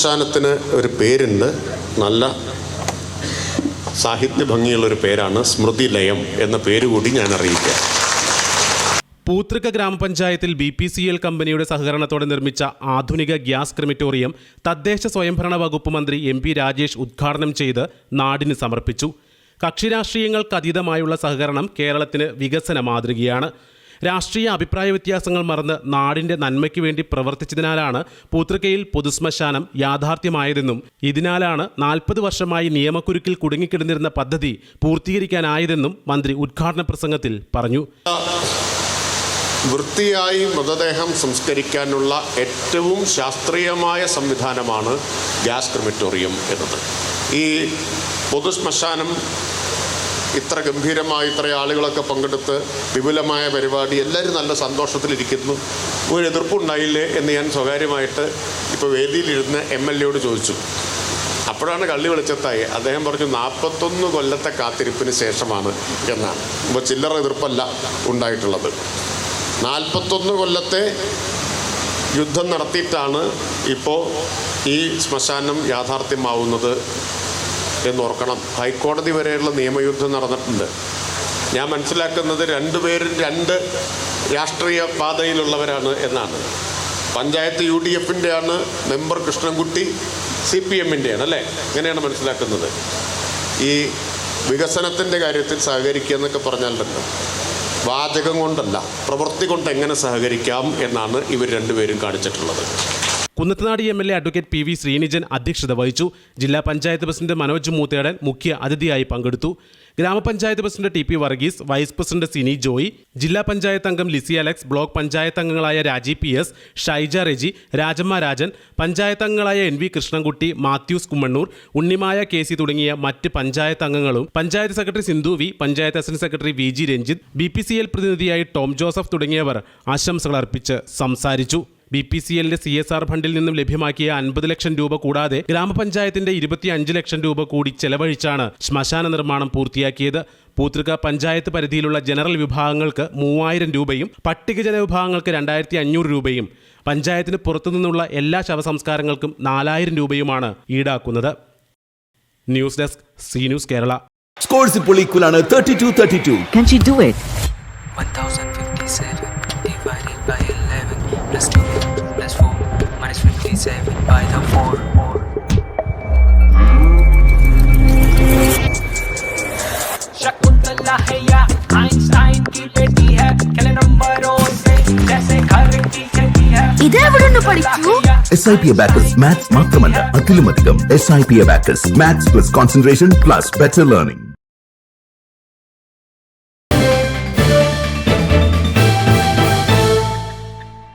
ശ്മശാനത്തിന് ഒരു പേരുണ്ട്, നല്ല സാഹിത്യ ഭംഗിയുള്ളൊരു പേരാണ് സ്മൃതിലയം എന്ന പേര് കൂടി ഞാൻ അറിയിക്കാം. പൂതൃക ഗ്രാമപഞ്ചായത്തിൽ BPCL കമ്പനിയുടെ സഹകരണത്തോടെ നിർമ്മിച്ച ആധുനിക ഗ്യാസ് ക്രിമറ്റോറിയം തദ്ദേശ സ്വയംഭരണ വകുപ്പ് മന്ത്രി MP രാജേഷ് ഉദ്ഘാടനം ചെയ്ത് നാടിന് സമർപ്പിച്ചു. കക്ഷിരാഷ്ട്രീയങ്ങൾക്കതീതമായുള്ള സഹകരണം കേരളത്തിന് വികസന മാതൃകയാണ്. രാഷ്ട്രീയ അഭിപ്രായ വ്യത്യാസങ്ങൾ മറന്ന് നാടിന്റെ നന്മയ്ക്ക് വേണ്ടി പ്രവർത്തിച്ചതിനാലാണ് പൂതൃകയിൽ പൊതുശ്മശാനം യാഥാർത്ഥ്യമായതെന്നും ഇതിനാലാണ് 40 വർഷമായി നിയമക്കുരുക്കിൽ കുടുങ്ങിക്കിടന്നിരുന്ന പദ്ധതി പൂർത്തീകരിക്കാനായതെന്നും മന്ത്രി ഉദ്ഘാടന പ്രസംഗത്തിൽ പറഞ്ഞു. വൃത്തിയായി മൃതദേഹം സംസ്കരിക്കാനുള്ള ഏറ്റവും ശാസ്ത്രീയമായ സംവിധാനമാണ് ഗ്യാസ് ക്രിമറ്റോറിയം എന്നത്. ഈ പൊതുശ്മശാനം ഇത്ര ഗംഭീരമായി ഇത്ര ആളുകളൊക്കെ പങ്കെടുത്ത് വിപുലമായ പരിപാടി, എല്ലാവരും നല്ല സന്തോഷത്തിലിരിക്കുന്നു, ഒരു എതിർപ്പുണ്ടായില്ലേ എന്ന് ഞാൻ സ്വകാര്യമായിട്ട് ഇപ്പോൾ വേദിയിലിരുന്ന് MLA ചോദിച്ചു. അപ്പോഴാണ് കള്ളി വെളിച്ചത്തായി. അദ്ദേഹം പറഞ്ഞു 41 കൊല്ലത്തെ കാത്തിരിപ്പിന് ശേഷമാണ് എന്നാണ്. ഇപ്പോൾ ചില്ലറ എതിർപ്പല്ല ഉണ്ടായിട്ടുള്ളത്. 41 കൊല്ലത്തെ യുദ്ധം നടത്തിയിട്ടാണ് ഇപ്പോൾ ഈ ശ്മശാനം യാഥാർത്ഥ്യമാവുന്നത് എന്നോർക്കണം. ഹൈക്കോടതി വരെയുള്ള നിയമയുദ്ധം നടന്നിട്ടുണ്ട്. ഞാൻ മനസ്സിലാക്കുന്നത് രണ്ടുപേരും രണ്ട് രാഷ്ട്രീയ പാതയിലുള്ളവരാണ് എന്നാണ്. പഞ്ചായത്ത് UDFൻ്റെ ആണ്, മെമ്പർ കൃഷ്ണൻകുട്ടി CPMൻ്റെ ആണ്, അല്ലേ? ഇങ്ങനെയാണ് മനസ്സിലാക്കുന്നത്. ഈ വികസനത്തിൻ്റെ കാര്യത്തിൽ സഹകരിക്കുക എന്നൊക്കെ പറഞ്ഞാലുണ്ടല്ലോ, വാചകം കൊണ്ടല്ല, പ്രവൃത്തി കൊണ്ട് എങ്ങനെ സഹകരിക്കാം എന്നാണ് ഇവർ രണ്ടുപേരും കാണിച്ചിട്ടുള്ളത്. Kunnathunad MLA advocate PV Sreenijan അധ്യക്ഷത വഹിച്ചു. ജില്ലാ പഞ്ചായത്ത് പ്രസിഡന്റ് മനോജ് മൂത്തേടൻ മുഖ്യ അതിഥിയായി പങ്കെടുത്തു. ഗ്രാമപഞ്ചായത്ത് president TP Varghese, vice president Sini Joy, ജില്ലാ പഞ്ചായത്ത് അംഗം ലിസി അലക്സ്, ബ്ലോക്ക് പഞ്ചായത്ത് അംഗങ്ങളായ രാജീവ് PS, ഷൈജ റെജി, രാജമ്മ രാജൻ, പഞ്ചായത്ത് അംഗങ്ങളായ NV കൃഷ്ണൻകുട്ടി, മാത്യൂസ് കുമ്മണ്ണൂർ, ഉണ്ണിമായ KC തുടങ്ങിയ മറ്റ് പഞ്ചായത്ത് അംഗങ്ങളും, panchayat secretary Sindhu V, panchayat assistant secretary VG Ranjith, BPCL പ്രതിനിധിയായി ടോം ജോസഫ് തുടങ്ങിയവർ ആശംസകൾ അർപ്പിച്ച് സംസാരിച്ചു. BPCLന്റെ CSR ഫണ്ടിൽ നിന്നും ലഭ്യമാക്കിയ 50 ലക്ഷം രൂപ കൂടാതെ ഗ്രാമപഞ്ചായത്തിന്റെ 25 ലക്ഷം രൂപ കൂടി ചെലവഴിച്ചാണ് ശ്മശാന നിർമ്മാണം പൂർത്തിയാക്കിയത്. പൂതൃക പഞ്ചായത്ത് പരിധിയിലുള്ള ജനറൽ വിഭാഗങ്ങൾക്ക് 3000 രൂപയും പട്ടികജന വിഭാഗങ്ങൾക്ക് 2500 രൂപയും പഞ്ചായത്തിന് പുറത്തുനിന്നുള്ള എല്ലാ ശവസംസ്കാരങ്ങൾക്കും 4000 രൂപയുമാണ് ഈടാക്കുന്നത്. News desk C news Kerala. Scores ഇപ്പോൾ ഈക്വലാണ് 32-32. Can she do it? 1057 divided by 11 plus 2 plus 4 minus 57 by the 4. Shakuntala है या आइंस्टाइन की बेटी है, खेले नंबरों से जैसे घर की खेती है. ഇതെവിടുന്ന് പഠിച്ചു? SIP Abacus മാത്സ് മാത്രമല്ല അതിലുമധികം. SIP Abacus maths plus concentration plus better learning.